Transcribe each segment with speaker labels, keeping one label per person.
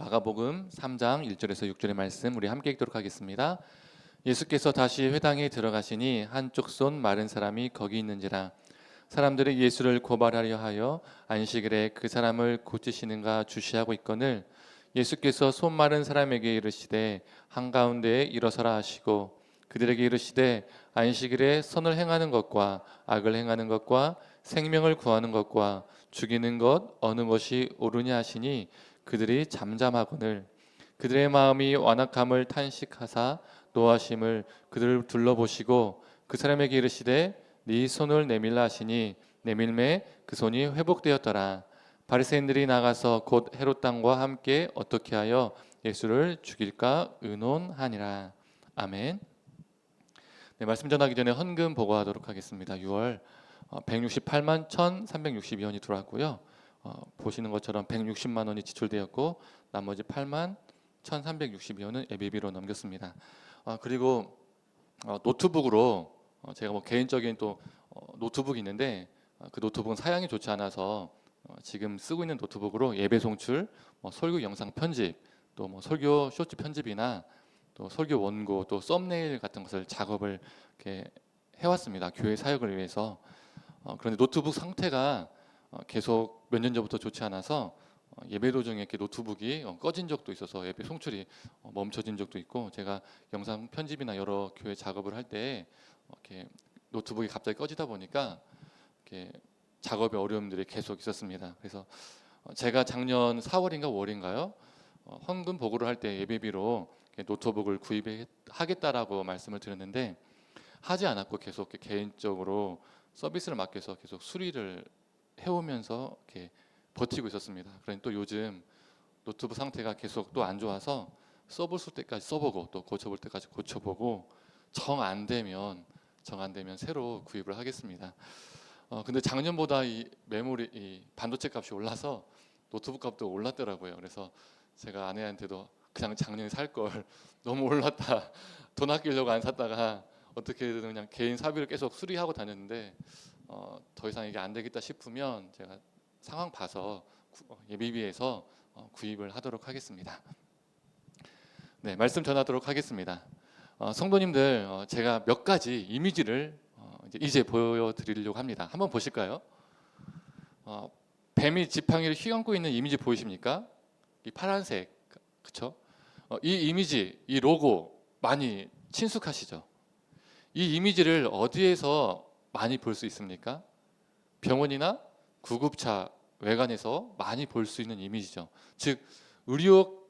Speaker 1: 마가복음 3장 1절에서 6절의 말씀 우리 함께 읽도록 하겠습니다. 예수께서 다시 회당에 들어가시니 한쪽 손 마른 사람이 거기 있는지라. 사람들이 예수를 고발하려 하여 안식일에 그 사람을 고치시는가 주시하고 있거늘 예수께서 손 마른 사람에게 이르시되 한가운데에 일어서라 하시고 그들에게 이르시되 안식일에 선을 행하는 것과 악을 행하는 것과 생명을 구하는 것과 죽이는 것 어느 것이 옳으냐 하시니 그들이 잠잠하거늘 그들의 마음이 완악함을 탄식하사 노하심을 그들을 둘러보시고 그 사람에게 이르시되 네 손을 내밀라 하시니 내밀매 그 손이 회복되었더라. 바리새인들이 나가서 곧 헤롯 당과 함께 어떻게 하여 예수를 죽일까 의논하니라. 아멘. 네, 말씀 전하기 전에 헌금 보고하도록 하겠습니다. 6월 168만 1,362원이 들어왔고요. 보시는 것처럼 160만 원이 지출되었고 나머지 8만 1,362원은 예비비로 넘겼습니다. 그리고 노트북으로 제가 개인적인 또 노트북이 있는데 그 노트북은 사양이 좋지 않아서 지금 쓰고 있는 노트북으로 예배 송출, 설교 영상 편집, 또 설교 쇼츠 편집이나 또 설교 원고, 또 썸네일 같은 것을 작업을 이렇게 해왔습니다. 교회 사역을 위해서. 그런데 노트북 상태가 계속 몇 년 전부터 좋지 않아서 예배 도중에 이렇게 노트북이 꺼진 적도 있어서 예배 송출이 멈춰진 적도 있고, 제가 영상 편집이나 여러 교회 작업을 할 때 이렇게 노트북이 갑자기 꺼지다 보니까 이렇게 작업에 어려움들이 계속 있었습니다. 그래서 제가 작년 4월인가 5월인가요? 헌금 보고를 할 때 예배비로 노트북을 구입하겠다라고 말씀을 드렸는데 하지 않았고 계속 개인적으로 서비스를 맡겨서 계속 수리를 해오면서 이렇게 버티고 있었습니다. 그런데 또 요즘 노트북 상태가 계속 또 안 좋아서 써볼 때까지 써보고 또 고쳐볼 때까지 고쳐보고 정 안 되면 새로 구입을 하겠습니다. 근데 작년보다 이 메모리, 이 반도체 값이 올라서 노트북 값도 올랐더라고요. 그래서 제가 아내한테도 그냥 작년에 살 걸 너무 올랐다. 돈 아끼려고 안 샀다가 어떻게든 그냥 개인 사비를 계속 수리하고 다녔는데 더 이상 이게 안 되겠다 싶으면 제가 상황 봐서 예비비에서 구입을 하도록 하겠습니다. 네, 말씀 전하도록 하겠습니다. 성도님들, 제가 몇 가지 이미지를 이제 보여드리려고 합니다. 한번 보실까요? 뱀이 지팡이를 휘감고 있는 이미지 보이십니까? 이 파란색, 그렇죠? 이 이미지, 이 로고 많이 친숙하시죠? 이 이미지를 어디에서 많이 볼 수 있습니까? 병원이나 구급차 외관에서 많이 볼 수 있는 이미지죠. 즉 의료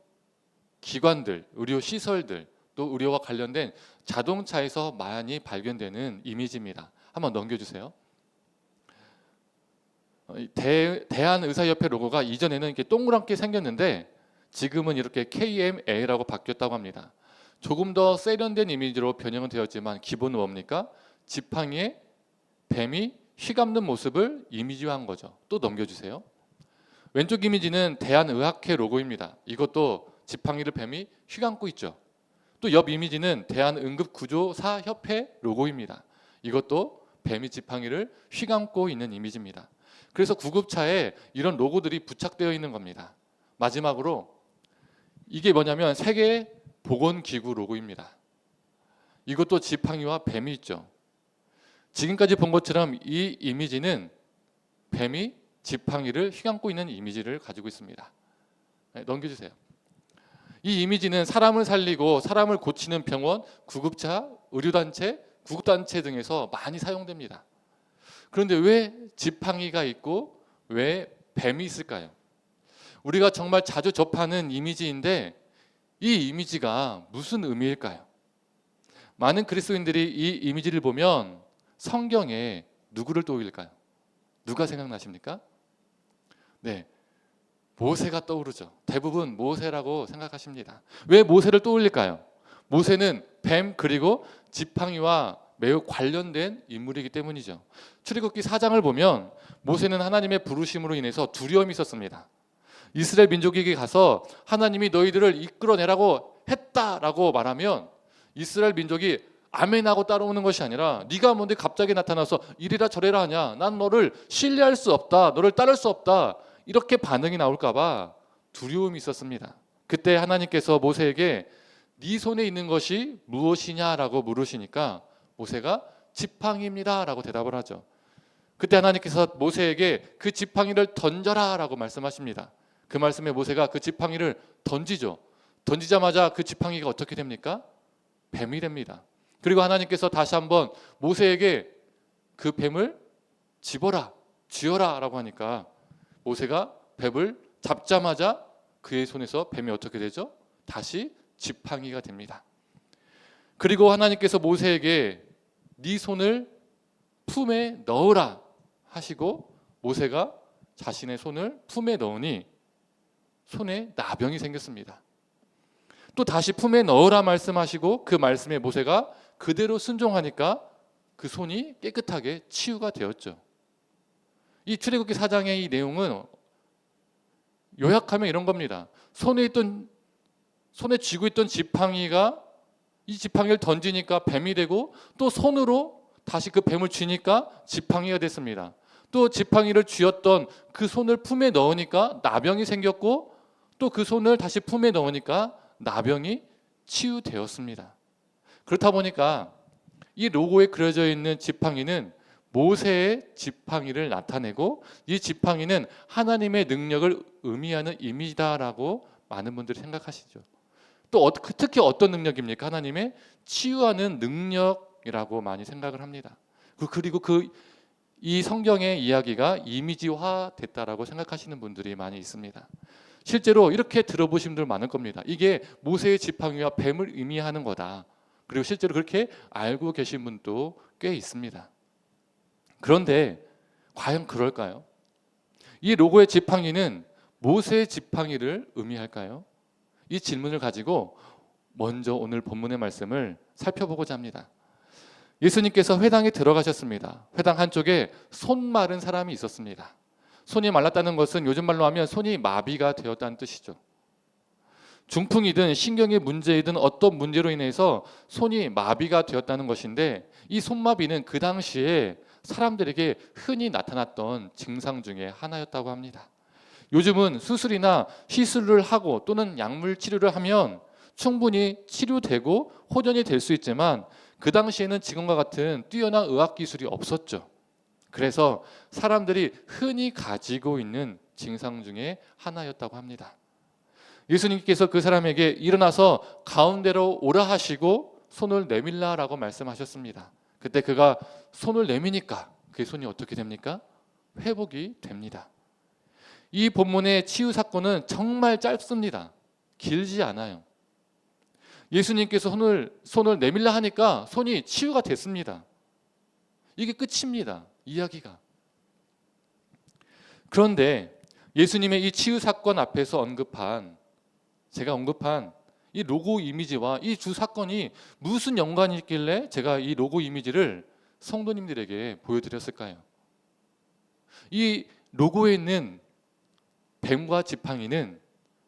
Speaker 1: 기관들, 의료 시설들, 또 의료와 관련된 자동차에서 많이 발견되는 이미지입니다. 한번 넘겨주세요. 대한의사협회 로고가 이전에는 이렇게 동그랗게 생겼는데 지금은 이렇게 KMA라고 바뀌었다고 합니다. 조금 더 세련된 이미지로 변형은 되었지만 기본은 뭡니까? 지팡이에 뱀이 휘감는 모습을 이미지화한 거죠. 또 넘겨주세요. 왼쪽 이미지는 대한의학회 로고입니다. 이것도 지팡이를 뱀이 휘감고 있죠. 또 옆 이미지는 대한응급구조사협회 로고입니다. 이것도 뱀이 지팡이를 휘감고 있는 이미지입니다. 그래서 구급차에 이런 로고들이 부착되어 있는 겁니다. 마지막으로 이게 뭐냐면 세계보건기구 로고입니다. 이것도 지팡이와 뱀이 있죠. 지금까지 본 것처럼 이 이미지는 뱀이 지팡이를 휘감고 있는 이미지를 가지고 있습니다. 네, 넘겨주세요. 이 이미지는 사람을 살리고 사람을 고치는 병원, 구급차, 의료단체, 구급단체 등에서 많이 사용됩니다. 그런데 왜 지팡이가 있고 왜 뱀이 있을까요? 우리가 정말 자주 접하는 이미지인데 이 이미지가 무슨 의미일까요? 많은 그리스도인들이 이 이미지를 보면 성경에 누구를 떠올릴까요? 누가 생각나십니까? 네, 모세가 떠오르죠. 대부분 모세라고 생각하십니다. 왜 모세를 떠올릴까요? 모세는 뱀 그리고 지팡이와 매우 관련된 인물이기 때문이죠. 출애굽기 4장을 보면 모세는 하나님의 부르심으로 인해서 두려움이 있었습니다. 이스라엘 민족에게 가서 하나님이 너희들을 이끌어내라고 했다라고 말하면 이스라엘 민족이 아멘하고 따라오는 것이 아니라 네가 뭔데 갑자기 나타나서 이리라 저리라 하냐, 난 너를 신뢰할 수 없다, 너를 따를 수 없다, 이렇게 반응이 나올까 봐 두려움이 있었습니다. 그때 하나님께서 모세에게 네 손에 있는 것이 무엇이냐라고 물으시니까 모세가 지팡이입니다라고 대답을 하죠. 그때 하나님께서 모세에게 그 지팡이를 던져라라고 말씀하십니다. 그 말씀에 모세가 그 지팡이를 던지죠. 던지자마자 그 지팡이가 어떻게 됩니까? 뱀이 됩니다. 그리고 하나님께서 다시 한번 모세에게 그 뱀을 집어라, 쥐어라 라고 하니까 모세가 뱀을 잡자마자 그의 손에서 뱀이 어떻게 되죠? 다시 지팡이가 됩니다. 그리고 하나님께서 모세에게 네 손을 품에 넣으라 하시고 모세가 자신의 손을 품에 넣으니 손에 나병이 생겼습니다. 또 다시 품에 넣으라 말씀하시고 그 말씀에 모세가 그대로 순종하니까 그 손이 깨끗하게 치유가 되었죠. 이 출애굽기 4장의 이 내용은 요약하면 이런 겁니다. 손에 쥐고 있던 지팡이가 이 지팡이를 던지니까 뱀이 되고 또 손으로 다시 그 뱀을 쥐니까 지팡이가 됐습니다. 또 지팡이를 쥐었던 그 손을 품에 넣으니까 나병이 생겼고 또 그 손을 다시 품에 넣으니까 나병이 치유되었습니다. 그렇다 보니까 이 로고에 그려져 있는 지팡이는 모세의 지팡이를 나타내고 이 지팡이는 하나님의 능력을 의미하는 이미지다라고 많은 분들이 생각하시죠. 또 특히 어떤 능력입니까? 하나님의 치유하는 능력이라고 많이 생각을 합니다. 그리고 이 성경의 이야기가 이미지화 됐다라고 생각하시는 분들이 많이 있습니다. 실제로 이렇게 들어보신 분들 많을 겁니다. 이게 모세의 지팡이와 뱀을 의미하는 거다. 그리고 실제로 그렇게 알고 계신 분도 꽤 있습니다. 그런데 과연 그럴까요? 이 로고의 지팡이는 모세의 지팡이를 의미할까요? 이 질문을 가지고 먼저 오늘 본문의 말씀을 살펴보고자 합니다. 예수님께서 회당에 들어가셨습니다. 회당 한쪽에 손 마른 사람이 있었습니다. 손이 말랐다는 것은 요즘 말로 하면 손이 마비가 되었다는 뜻이죠. 중풍이든 신경의 문제이든 어떤 문제로 인해서 손이 마비가 되었다는 것인데 이 손마비는 그 당시에 사람들에게 흔히 나타났던 증상 중에 하나였다고 합니다. 요즘은 수술이나 시술을 하고 또는 약물 치료를 하면 충분히 치료되고 호전이 될 수 있지만 그 당시에는 지금과 같은 뛰어난 의학 기술이 없었죠. 그래서 사람들이 흔히 가지고 있는 증상 중에 하나였다고 합니다. 예수님께서 그 사람에게 일어나서 가운데로 오라 하시고 손을 내밀라라고 말씀하셨습니다. 그때 그가 손을 내미니까 그의 손이 어떻게 됩니까? 회복이 됩니다. 이 본문의 치유 사건은 정말 짧습니다. 길지 않아요. 예수님께서 손을 내밀라 하니까 손이 치유가 됐습니다. 이게 끝입니다. 이야기가. 그런데 예수님의 이 치유 사건 앞에서 제가 언급한 이 로고 이미지와 이 두 사건이 무슨 연관이 있길래 제가 이 로고 이미지를 성도님들에게 보여드렸을까요? 이 로고에 있는 뱀과 지팡이는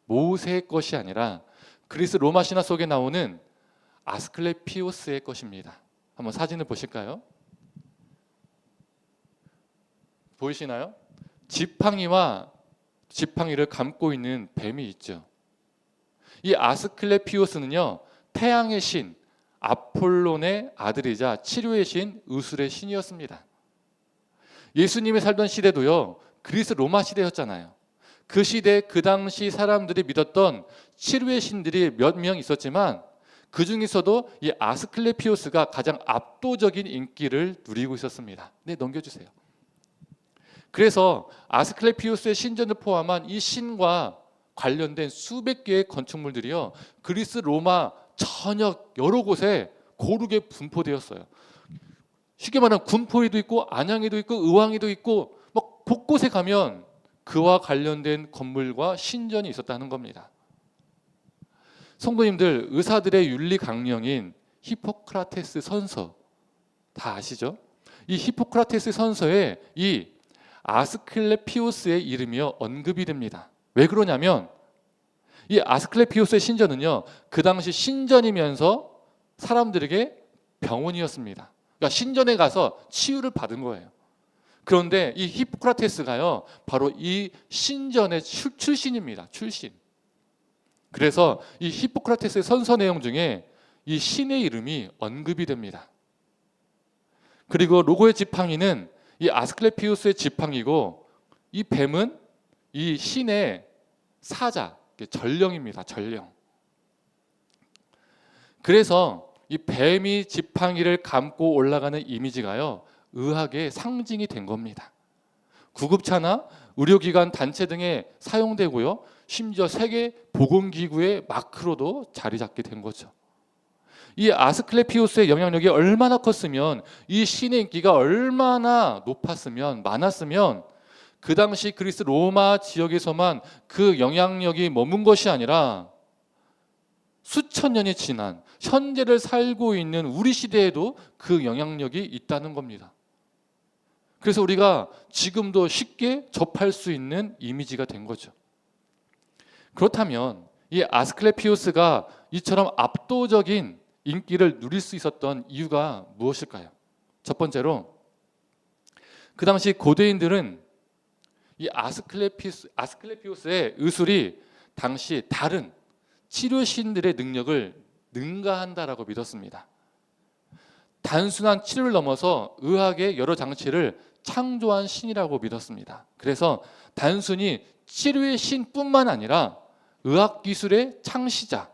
Speaker 1: 모세의 것이 아니라 그리스 로마 신화 속에 나오는 아스클레피오스의 것입니다. 한번 사진을 보실까요? 보이시나요? 지팡이를 감고 있는 뱀이 있죠. 이 아스클레피오스는요, 태양의 신 아폴론의 아들이자 치료의 신 우술의 신이었습니다. 예수님이 살던 시대도요, 그리스 로마 시대였잖아요. 그 시대 그 당시 사람들이 믿었던 치료의 신들이 몇 명 있었지만 그 중에서도 이 아스클레피오스가 가장 압도적인 인기를 누리고 있었습니다. 네, 넘겨주세요. 그래서 아스클레피오스의 신전을 포함한 이 신과 관련된 수백 개의 건축물들이요, 그리스 로마 전역 여러 곳에 고르게 분포되었어요. 쉽게 말하면 군포에도 있고 안양에도 있고 의왕에도 있고 막 곳곳에 가면 그와 관련된 건물과 신전이 있었다는 겁니다. 성도님들, 의사들의 윤리 강령인 히포크라테스 선서 다 아시죠? 이 히포크라테스 선서에 이 아스클레피오스의 이름이요 언급이 됩니다. 왜 그러냐면 이 아스클레피오스의 신전은요, 그 당시 신전이면서 사람들에게 병원이었습니다. 그러니까 신전에 가서 치유를 받은 거예요. 그런데 이 히포크라테스가요, 바로 이 신전의 출신입니다. 출신. 그래서 이 히포크라테스의 선서 내용 중에 이 신의 이름이 언급이 됩니다. 그리고 로고의 지팡이는 이 아스클레피우스의 지팡이고, 이 뱀은 이 신의 사자, 전령입니다. 전령. 그래서 이 뱀이 지팡이를 감고 올라가는 이미지가요, 의학의 상징이 된 겁니다. 구급차나 의료기관 단체 등에 사용되고요, 심지어 세계 보건기구의 마크로도 자리 잡게 된 거죠. 이 아스클레피우스의 영향력이 얼마나 컸으면, 이 신의 인기가 얼마나 높았으면, 많았으면 그 당시 그리스 로마 지역에서만 그 영향력이 머문 것이 아니라 수천 년이 지난 현재를 살고 있는 우리 시대에도 그 영향력이 있다는 겁니다. 그래서 우리가 지금도 쉽게 접할 수 있는 이미지가 된 거죠. 그렇다면 이 아스클레피우스가 이처럼 압도적인 인기를 누릴 수 있었던 이유가 무엇일까요? 첫 번째로, 그 당시 고대인들은 이 아스클레피우스의 의술이 당시 다른 치료신들의 능력을 능가한다라고 믿었습니다. 단순한 치료를 넘어서 의학의 여러 장치를 창조한 신이라고 믿었습니다. 그래서 단순히 치료의 신뿐만 아니라 의학기술의 창시자,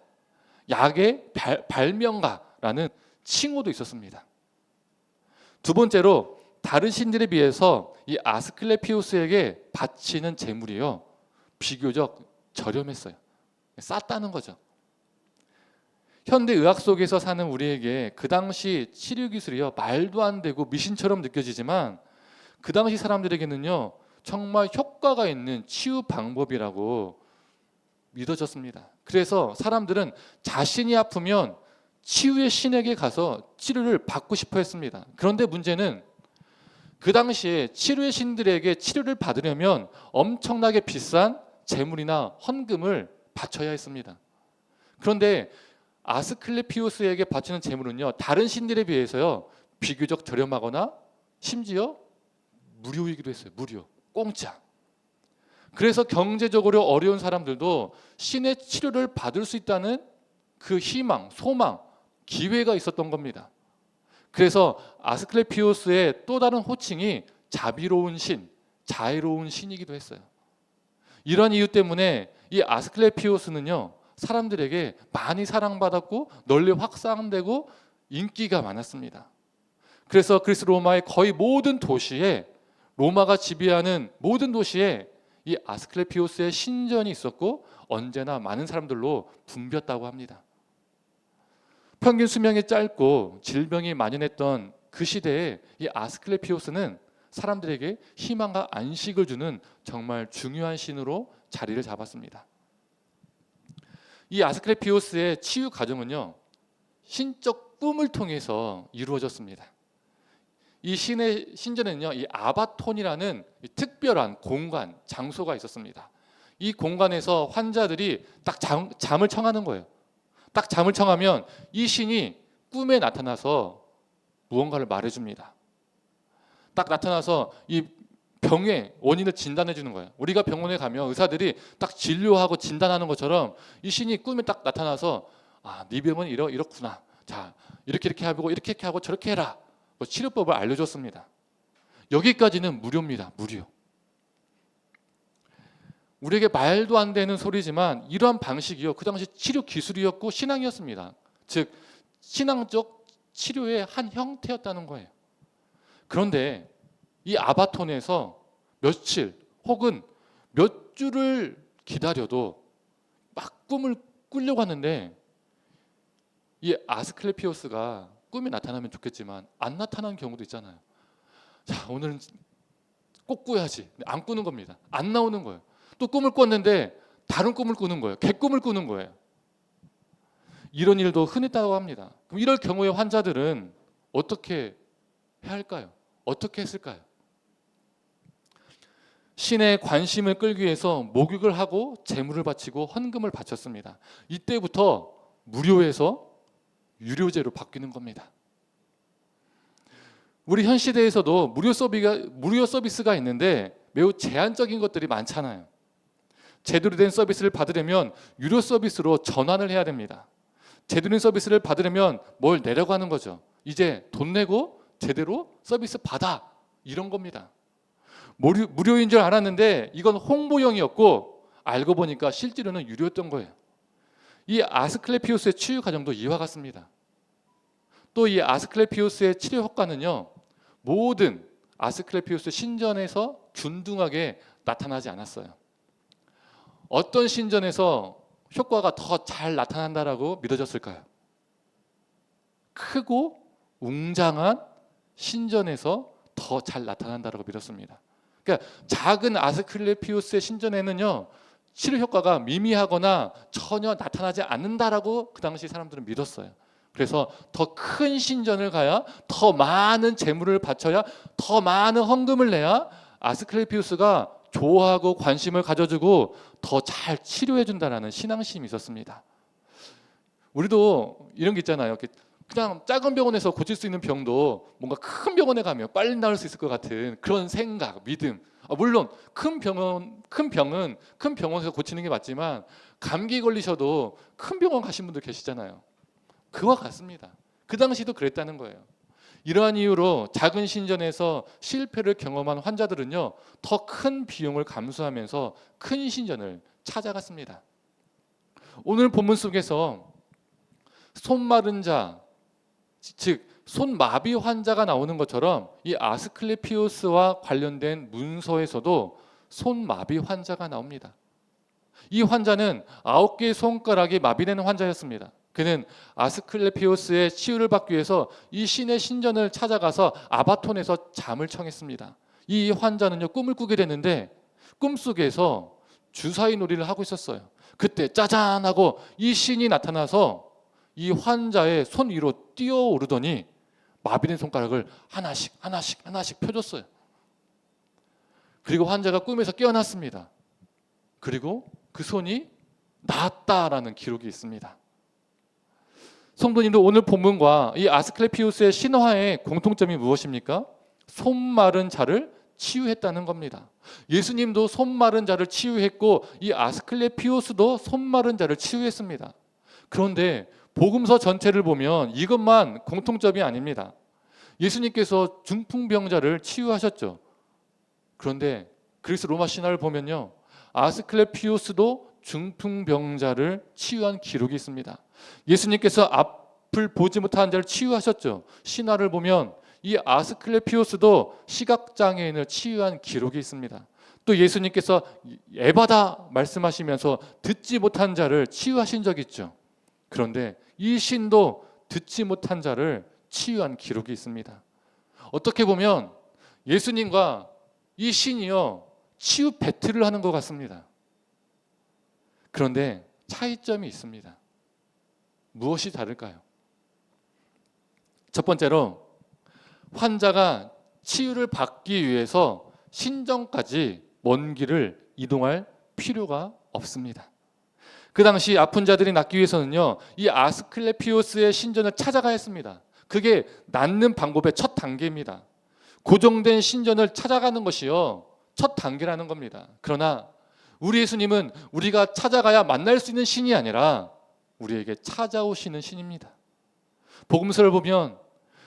Speaker 1: 약의 발명가라는 칭호도 있었습니다. 두 번째로, 다른 신들에 비해서 이 아스클레피우스에게 바치는 제물이요, 비교적 저렴했어요. 쌌다는 거죠. 현대 의학 속에서 사는 우리에게 그 당시 치료 기술이요, 말도 안 되고 미신처럼 느껴지지만 그 당시 사람들에게는요, 정말 효과가 있는 치유 방법이라고 믿어졌습니다. 그래서 사람들은 자신이 아프면 치유의 신에게 가서 치료를 받고 싶어 했습니다. 그런데 문제는 그 당시에 치료의 신들에게 치료를 받으려면 엄청나게 비싼 재물이나 헌금을 바쳐야 했습니다. 그런데 아스클레피우스에게 바치는 재물은요, 다른 신들에 비해서요, 비교적 저렴하거나 심지어 무료이기도 했어요. 무료, 공짜. 그래서 경제적으로 어려운 사람들도 신의 치료를 받을 수 있다는 그 희망, 소망, 기회가 있었던 겁니다. 그래서 아스클레피우스의 또 다른 호칭이 자비로운 신, 자애로운 신이기도 했어요. 이런 이유 때문에 이 아스클레피우스는요, 사람들에게 많이 사랑받았고 널리 확산되고 인기가 많았습니다. 그래서 그리스 로마의 거의 모든 도시에, 로마가 지배하는 모든 도시에 이 아스클레피우스의 신전이 있었고 언제나 많은 사람들로 붐볐다고 합니다. 평균 수명이 짧고 질병이 만연했던 그 시대에 이 아스클레피우스는 사람들에게 희망과 안식을 주는 정말 중요한 신으로 자리를 잡았습니다. 이 아스클레피우스의 치유 과정은요, 신적 꿈을 통해서 이루어졌습니다. 이 신의 신전에는요, 이 아바톤이라는 특별한 공간, 장소가 있었습니다. 이 공간에서 환자들이 딱 잠을 청하는 거예요. 딱 잠을 청하면 이 신이 꿈에 나타나서 무언가를 말해줍니다. 딱 나타나서 이 병의 원인을 진단해 주는 거예요. 우리가 병원에 가면 의사들이 딱 진료하고 진단하는 것처럼 이 신이 꿈에 딱 나타나서, 아, 네 병은 이렇구나. 자, 이렇게 하고 이렇게 하고 저렇게 해라. 치료법을 알려줬습니다. 여기까지는 무료입니다. 무료. 우리에게 말도 안 되는 소리지만 이러한 방식이요, 그 당시 치료 기술이었고 신앙이었습니다. 즉 신앙적 치료의 한 형태였다는 거예요. 그런데 이 아바톤에서 며칠 혹은 몇 주를 기다려도 막 꿈을 꾸려고 하는데, 이 아스클레피우스가 꿈이 나타나면 좋겠지만 안 나타나는 경우도 있잖아요. 자, 오늘은 꼭 꾸야지. 안 꾸는 겁니다. 안 나오는 거예요. 또 꿈을 꿨는데 다른 꿈을 꾸는 거예요. 개꿈을 꾸는 거예요. 이런 일도 흔했다고 합니다. 그럼 이럴 경우에 환자들은 어떻게 해야 할까요? 어떻게 했을까요? 신의 관심을 끌기 위해서 목욕을 하고 제물을 바치고 헌금을 바쳤습니다. 이때부터 무료에서 유료제로 바뀌는 겁니다. 우리 현 시대에서도 무료 서비스가 있는데 매우 제한적인 것들이 많잖아요. 제대로 된 서비스를 받으려면 유료 서비스로 전환을 해야 됩니다. 제대로 된 서비스를 받으려면 뭘 내려고 하는 거죠. 이제 돈 내고 제대로 서비스 받아, 이런 겁니다. 무료인 줄 알았는데 이건 홍보용이었고 알고 보니까 실제로는 유료였던 거예요. 이 아스클레피우스의 치유 과정도 이와 같습니다. 또 이 아스클레피우스의 치료 효과는요, 모든 아스클레피우스 신전에서 균등하게 나타나지 않았어요. 어떤 신전에서 효과가 더 잘 나타난다라고 믿어졌을까요? 크고 웅장한 신전에서 더 잘 나타난다라고 믿었습니다. 그러니까 작은 아스클레피우스의 신전에는요, 치료 효과가 미미하거나 전혀 나타나지 않는다라고 그 당시 사람들은 믿었어요. 그래서 더 큰 신전을 가야, 더 많은 재물을 바쳐야, 더 많은 헌금을 내야 아스클레피우스가 좋아하고 관심을 가져주고 더 잘 치료해 준다라는 신앙심이 있었습니다. 우리도 이런 게 있잖아요. 그냥 작은 병원에서 고칠 수 있는 병도 뭔가 큰 병원에 가면 빨리 나을 수 있을 것 같은 그런 생각, 믿음. 물론 큰 병은 큰 병원에서 고치는 게 맞지만 감기 걸리셔도 큰 병원 가신 분들 계시잖아요. 그와 같습니다. 그 당시도 그랬다는 거예요. 이러한 이유로 작은 신전에서 실패를 경험한 환자들은요, 더 큰 비용을 감수하면서 큰 신전을 찾아갔습니다. 오늘 본문 속에서 손 마른 자, 즉 손마비 환자가 나오는 것처럼 이 아스클레피우스와 관련된 문서에서도 손마비 환자가 나옵니다. 이 환자는 9개의 손가락이 마비되는 환자였습니다. 그는 아스클레피우스의 치유를 받기 위해서 이 신의 신전을 찾아가서 아바톤에서 잠을 청했습니다. 이 환자는요, 꿈을 꾸게 되는데 꿈속에서 주사위 놀이를 하고 있었어요. 그때 짜잔 하고 이 신이 나타나서 이 환자의 손 위로 뛰어오르더니 마비된 손가락을 하나씩 펴줬어요. 그리고 환자가 꿈에서 깨어났습니다. 그리고 그 손이 나았다라는 기록이 있습니다. 성도님들, 오늘 본문과 이 아스클레피우스의 신화의 공통점이 무엇입니까? 손 마른 자를 치유했다는 겁니다. 예수님도 손 마른 자를 치유했고 이 아스클레피우스도 손 마른 자를 치유했습니다. 그런데 복음서 전체를 보면 이것만 공통점이 아닙니다. 예수님께서 중풍병자를 치유하셨죠. 그런데 그리스 로마 신화를 보면요, 아스클레피우스도 중풍병자를 치유한 기록이 있습니다. 예수님께서 앞을 보지 못한 자를 치유하셨죠. 신화를 보면 이 아스클레피우스도 시각장애인을 치유한 기록이 있습니다. 또 예수님께서 에바다 말씀하시면서 듣지 못한 자를 치유하신 적이 있죠. 그런데 이 신도 듣지 못한 자를 치유한 기록이 있습니다. 어떻게 보면 예수님과 이 신이요, 치유 배틀을 하는 것 같습니다. 그런데 차이점이 있습니다. 무엇이 다를까요? 첫 번째로 환자가 치유를 받기 위해서 신전까지 먼 길을 이동할 필요가 없습니다. 그 당시 아픈 자들이 낫기 위해서는요, 이 아스클레피우스의 신전을 찾아가야 했습니다. 그게 낫는 방법의 첫 단계입니다. 고정된 신전을 찾아가는 것이요, 첫 단계라는 겁니다. 그러나 우리 예수님은 우리가 찾아가야 만날 수 있는 신이 아니라 우리에게 찾아오시는 신입니다. 복음서를 보면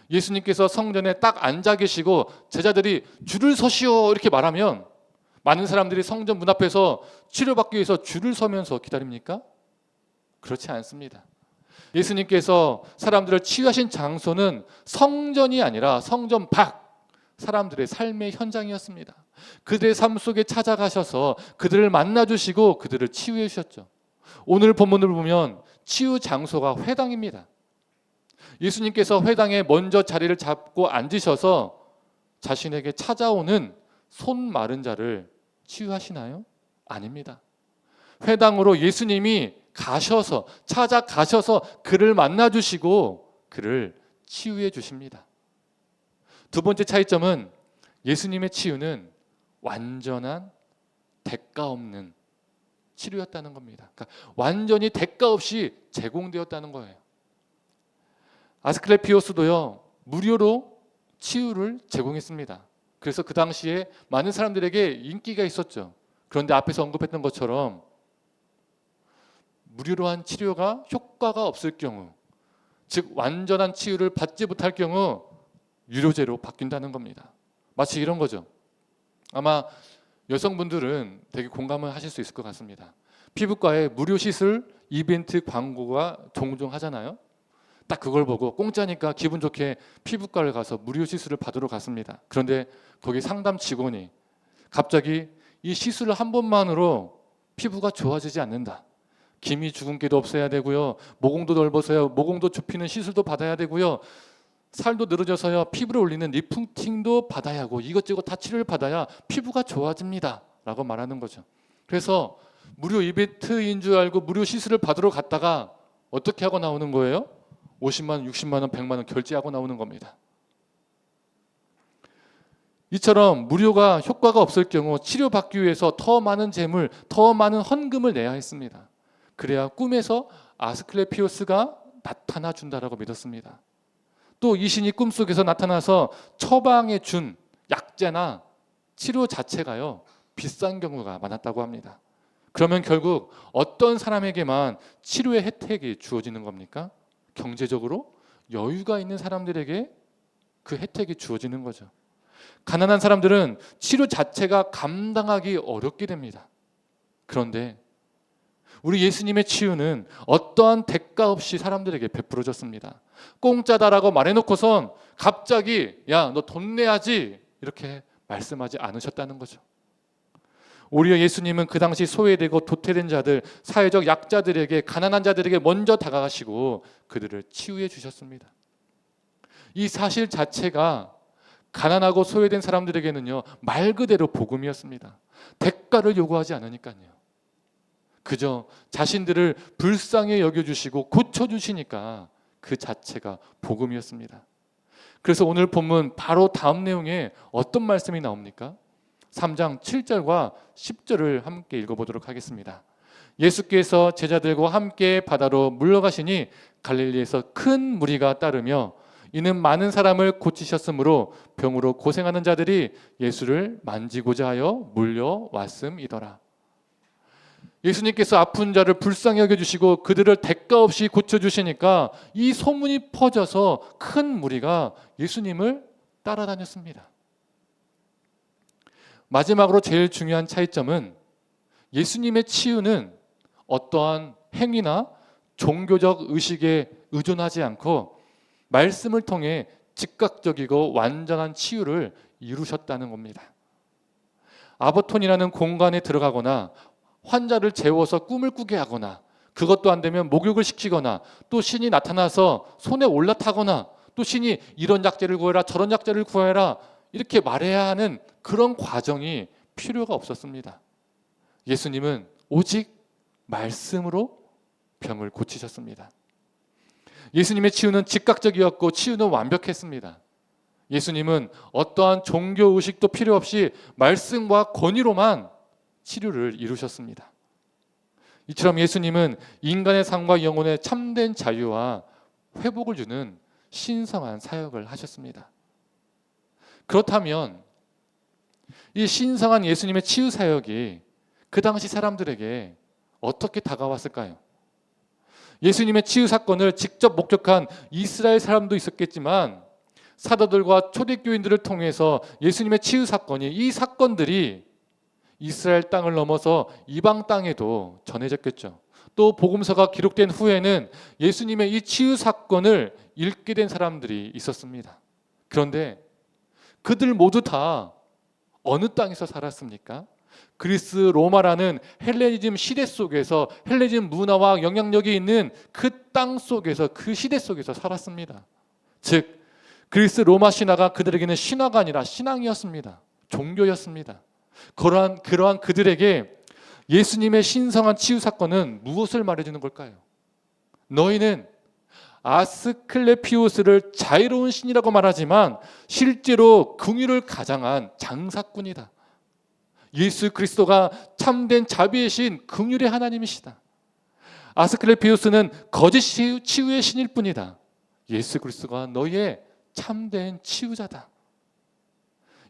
Speaker 1: 예수님께서 성전에 딱 앉아 계시고 제자들이 줄을 서시오 이렇게 말하면 많은 사람들이 성전 문 앞에서 치료받기 위해서 줄을 서면서 기다립니까? 그렇지 않습니다. 예수님께서 사람들을 치유하신 장소는 성전이 아니라 성전 밖, 사람들의 삶의 현장이었습니다. 그들의 삶 속에 찾아가셔서 그들을 만나주시고 그들을 치유해 주셨죠. 오늘 본문을 보면 치유 장소가 회당입니다. 예수님께서 회당에 먼저 자리를 잡고 앉으셔서 자신에게 찾아오는 손 마른 자를 치유하시나요? 아닙니다. 회당으로 예수님이 가셔서 찾아가셔서 그를 만나주시고 그를 치유해 주십니다. 두 번째 차이점은 예수님의 치유는 완전한 대가 없는 치료였다는 겁니다. 그러니까 완전히 대가 없이 제공되었다는 거예요. 아스클레피우스도요, 무료로 치유를 제공했습니다. 그래서 그 당시에 많은 사람들에게 인기가 있었죠. 그런데 앞에서 언급했던 것처럼 무료로 한 치료가 효과가 없을 경우, 즉 완전한 치유를 받지 못할 경우 유료제로 바뀐다는 겁니다. 마치 이런 거죠. 아마 여성분들은 되게 공감을 하실 수 있을 것 같습니다. 피부과에 무료 시술 이벤트 광고가 종종 하잖아요. 딱 그걸 보고 공짜니까 기분 좋게 피부과를 가서 무료 시술을 받으러 갔습니다. 그런데 거기 상담 직원이 갑자기 이 시술을 한 번만으로 피부가 좋아지지 않는다. 기미 주근깨도 없애야 되고요. 모공도 넓어서요. 모공도 좁히는 시술도 받아야 되고요. 살도 늘어져서요. 피부를 올리는 리프팅도 받아야 하고 이것저것 다 치료를 받아야 피부가 좋아집니다. 라고 말하는 거죠. 그래서 무료 이벤트인 줄 알고 무료 시술을 받으러 갔다가 어떻게 하고 나오는 거예요? 50만 원, 60만 원, 100만 원 결제하고 나오는 겁니다. 이처럼 무료가 효과가 없을 경우 치료받기 위해서 더 많은 재물, 더 많은 헌금을 내야 했습니다. 그래야 꿈에서 아스클레피오스가 나타나 준다라고 믿었습니다. 또 이 신이 꿈속에서 나타나서 처방해 준 약재나 치료 자체가요 비싼 경우가 많았다고 합니다. 그러면 결국 어떤 사람에게만 치료의 혜택이 주어지는 겁니까? 경제적으로 여유가 있는 사람들에게 그 혜택이 주어지는 거죠. 가난한 사람들은 치료 자체가 감당하기 어렵게 됩니다. 그런데 우리 예수님의 치유는 어떠한 대가 없이 사람들에게 베풀어졌습니다. 공짜다라고 말해놓고선 갑자기 야, 너 돈 내야지 이렇게 말씀하지 않으셨다는 거죠. 오히려 예수님은 그 당시 소외되고 도태된 자들, 사회적 약자들에게, 가난한 자들에게 먼저 다가가시고 그들을 치유해 주셨습니다. 이 사실 자체가 가난하고 소외된 사람들에게는요 말 그대로 복음이었습니다. 대가를 요구하지 않으니까요. 그저 자신들을 불쌍히 여겨주시고 고쳐주시니까 그 자체가 복음이었습니다. 그래서 오늘 본문 바로 다음 내용에 어떤 말씀이 나옵니까? 3장 7절과 10절을 함께 읽어보도록 하겠습니다. 예수께서 제자들과 함께 바다로 물러가시니 갈릴리에서 큰 무리가 따르며 이는 많은 사람을 고치셨으므로 병으로 고생하는 자들이 예수를 만지고자 하여 몰려왔음이더라. 예수님께서 아픈 자를 불쌍히 여겨주시고 그들을 대가 없이 고쳐주시니까 이 소문이 퍼져서 큰 무리가 예수님을 따라다녔습니다. 마지막으로 제일 중요한 차이점은 예수님의 치유는 어떠한 행위나 종교적 의식에 의존하지 않고 말씀을 통해 즉각적이고 완전한 치유를 이루셨다는 겁니다. 아버톤이라는 공간에 들어가거나 환자를 재워서 꿈을 꾸게 하거나 그것도 안 되면 목욕을 시키거나 또 신이 나타나서 손에 올라타거나 또 신이 이런 약재를 구해라 저런 약재를 구해라 이렇게 말해야 하는 그런 과정이 필요가 없었습니다. 예수님은 오직 말씀으로 병을 고치셨습니다. 예수님의 치유는 즉각적이었고 치유는 완벽했습니다. 예수님은 어떠한 종교 의식도 필요 없이 말씀과 권위로만 치료를 이루셨습니다. 이처럼 예수님은 인간의 삶과 영혼의 참된 자유와 회복을 주는 신성한 사역을 하셨습니다. 그렇다면 이 신성한 예수님의 치유 사역이 그 당시 사람들에게 어떻게 다가왔을까요? 예수님의 치유 사건을 직접 목격한 이스라엘 사람도 있었겠지만 사도들과 초대교인들을 통해서 예수님의 치유 사건이 이 사건들이 이스라엘 땅을 넘어서 이방 땅에도 전해졌겠죠. 또 복음서가 기록된 후에는 예수님의 이 치유 사건을 읽게 된 사람들이 있었습니다. 그런데 그들 모두 다 어느 땅에서 살았습니까? 그리스 로마라는 헬레니즘 시대 속에서 헬레니즘 문화와 영향력이 있는 그 땅 속에서 그 시대 속에서 살았습니다. 즉 그리스 로마 신화가 그들에게는 신화가 아니라 신앙이었습니다. 종교였습니다. 그러한 그들에게 예수님의 신성한 치유 사건은 무엇을 말해주는 걸까요? 너희는 아스클레피오스를 자유로운 신이라고 말하지만 실제로 긍휼을 가장한 장사꾼이다. 예수 그리스도가 참된 자비의 신, 긍휼의 하나님이시다. 아스클레피오스는 거짓 치유의 신일 뿐이다. 예수 그리스도가 너희의 참된 치유자다.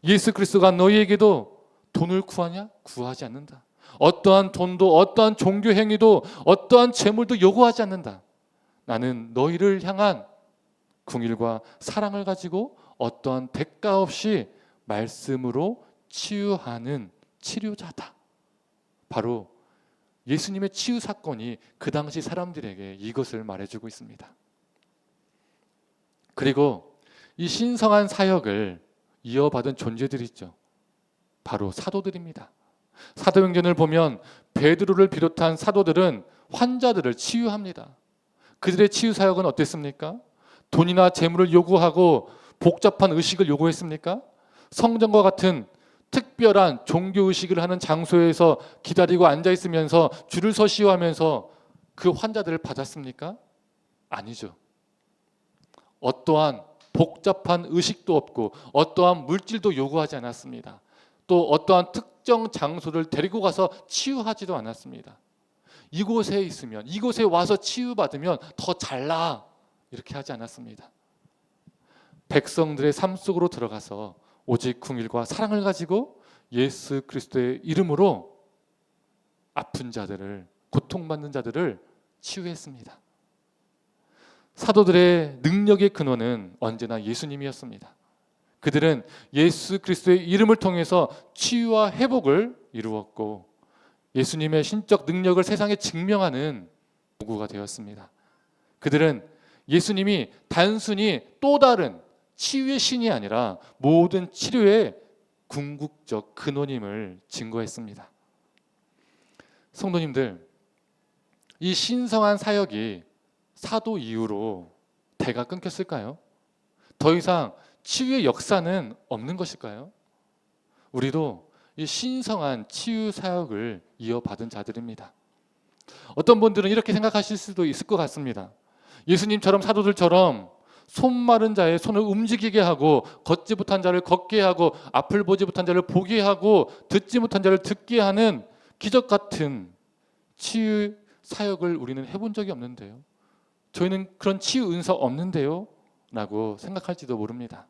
Speaker 1: 예수 그리스도가 너희에게도 돈을 구하냐? 구하지 않는다. 어떠한 돈도 어떠한 종교 행위도 어떠한 재물도 요구하지 않는다. 나는 너희를 향한 긍휼과 사랑을 가지고 어떠한 대가 없이 말씀으로 치유하는 치료자다. 바로 예수님의 치유 사건이 그 당시 사람들에게 이것을 말해주고 있습니다. 그리고 이 신성한 사역을 이어받은 존재들이 있죠. 바로 사도들입니다. 사도행전을 보면 베드로를 비롯한 사도들은 환자들을 치유합니다. 그들의 치유 사역은 어땠습니까? 돈이나 재물을 요구하고 복잡한 의식을 요구했습니까? 성전과 같은 특별한 종교 의식을 하는 장소에서 기다리고 앉아 있으면서 줄을 서시오 하면서 그 환자들을 받았습니까? 아니죠. 어떠한 복잡한 의식도 없고 어떠한 물질도 요구하지 않았습니다. 또 어떠한 특정 장소를 데리고 가서 치유하지도 않았습니다. 이곳에 있으면, 이곳에 와서 치유받으면 더 잘나, 이렇게 하지 않았습니다. 백성들의 삶 속으로 들어가서 오직 긍휼과 사랑을 가지고 예수 그리스도의 이름으로 아픈 자들을, 고통받는 자들을 치유했습니다. 사도들의 능력의 근원은 언제나 예수님이었습니다. 그들은 예수 그리스도의 이름을 통해서 치유와 회복을 이루었고 예수님의 신적 능력을 세상에 증명하는 도구가 되었습니다. 그들은 예수님이 단순히 또 다른 치유의 신이 아니라 모든 치료의 궁극적 근원임을 증거했습니다. 성도님들, 이 신성한 사역이 사도 이후로 대가 끊겼을까요? 더 이상 치유의 역사는 없는 것일까요? 우리도 이 신성한 치유 사역을 이어받은 자들입니다. 어떤 분들은 이렇게 생각하실 수도 있을 것 같습니다. 예수님처럼 사도들처럼 손 마른 자의 손을 움직이게 하고 걷지 못한 자를 걷게 하고 앞을 보지 못한 자를 보게 하고 듣지 못한 자를 듣게 하는 기적 같은 치유 사역을 우리는 해본 적이 없는데요. 저희는 그런 치유 은사 없는데요? 라고 생각할지도 모릅니다.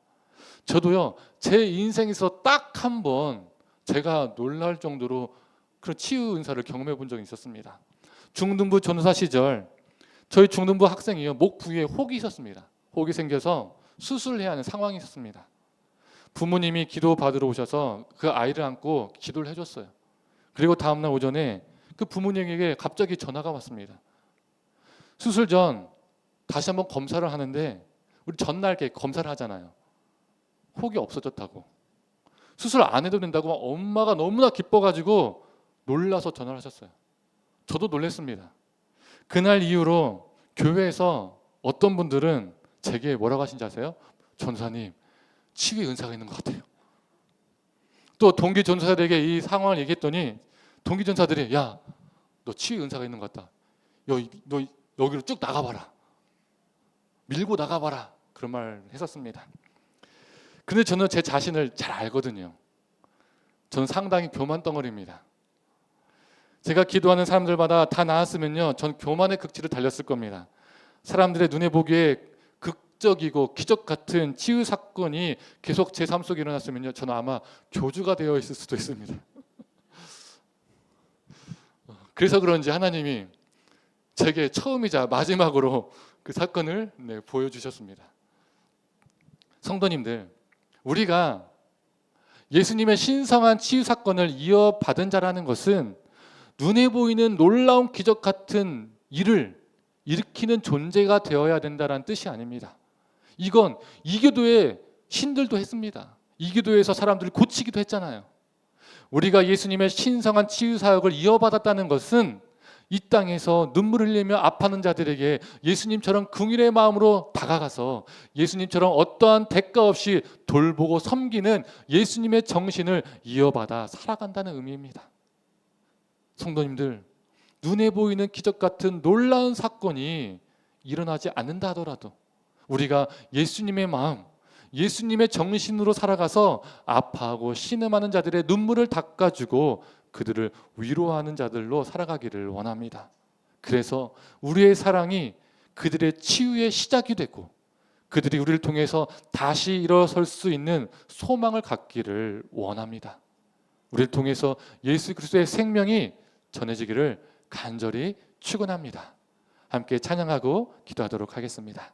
Speaker 1: 저도요, 제 인생에서 딱 한 번 제가 놀랄 정도로 그런 치유 은사를 경험해 본 적이 있었습니다. 중등부 전도사 시절 저희 중등부 학생이요, 목 부위에 혹이 있었습니다. 혹이 생겨서 수술해야 하는 상황이 있었습니다. 부모님이 기도 받으러 오셔서 그 아이를 안고 기도를 해줬어요. 그리고 다음날 오전에 그 부모님에게 갑자기 전화가 왔습니다. 수술 전 다시 한번 검사를 하는데 우리 전날 이렇게 검사를 하잖아요. 혹이 없어졌다고. 수술 안 해도 된다고 엄마가 너무나 기뻐가지고 놀라서 전화를 하셨어요. 저도 놀랐습니다. 그날 이후로 교회에서 어떤 분들은 제게 뭐라고 하신지 아세요? 전사님, 치유의 은사가 있는 것 같아요. 또 동기 전사들에게 이 상황을 얘기했더니 동기 전사들이 야, 너 치유의 은사가 있는 것 같다. 너 여기로 쭉 나가봐라. 밀고 나가봐라. 그런 말 했었습니다. 근데 저는 제 자신을 잘 알거든요. 저는 상당히 교만 덩어리입니다. 제가 기도하는 사람들마다 다 나았으면요, 전 교만의 극치를 달렸을 겁니다. 사람들의 눈에 보기에 극적이고 기적 같은 치유 사건이 계속 제 삶 속에 일어났으면요, 저는 아마 교주가 되어 있을 수도 있습니다. 그래서 그런지 하나님이 제게 처음이자 마지막으로 그 사건을 보여주셨습니다. 성도님들, 우리가 예수님의 신성한 치유 사건을 이어받은 자라는 것은 눈에 보이는 놀라운 기적 같은 일을 일으키는 존재가 되어야 된다는 뜻이 아닙니다. 이건 이교도의 신들도 했습니다. 이교도에서 사람들을 고치기도 했잖아요. 우리가 예수님의 신성한 치유 사역을 이어받았다는 것은 이 땅에서 눈물 흘리며 아파하는 자들에게 예수님처럼 긍휼의 마음으로 다가가서 예수님처럼 어떠한 대가 없이 돌보고 섬기는 예수님의 정신을 이어받아 살아간다는 의미입니다. 성도님들, 눈에 보이는 기적 같은 놀라운 사건이 일어나지 않는다 하더라도 우리가 예수님의 마음, 예수님의 정신으로 살아가서 아파하고 신음하는 자들의 눈물을 닦아주고 그들을 위로하는 자들로 살아가기를 원합니다. 그래서 우리의 사랑이 그들의 치유의 시작이 되고 그들이 우리를 통해서 다시 일어설 수 있는 소망을 갖기를 원합니다. 우리를 통해서 예수 그리스도의 생명이 전해지기를 간절히 축원합니다. 함께 찬양하고 기도하도록 하겠습니다.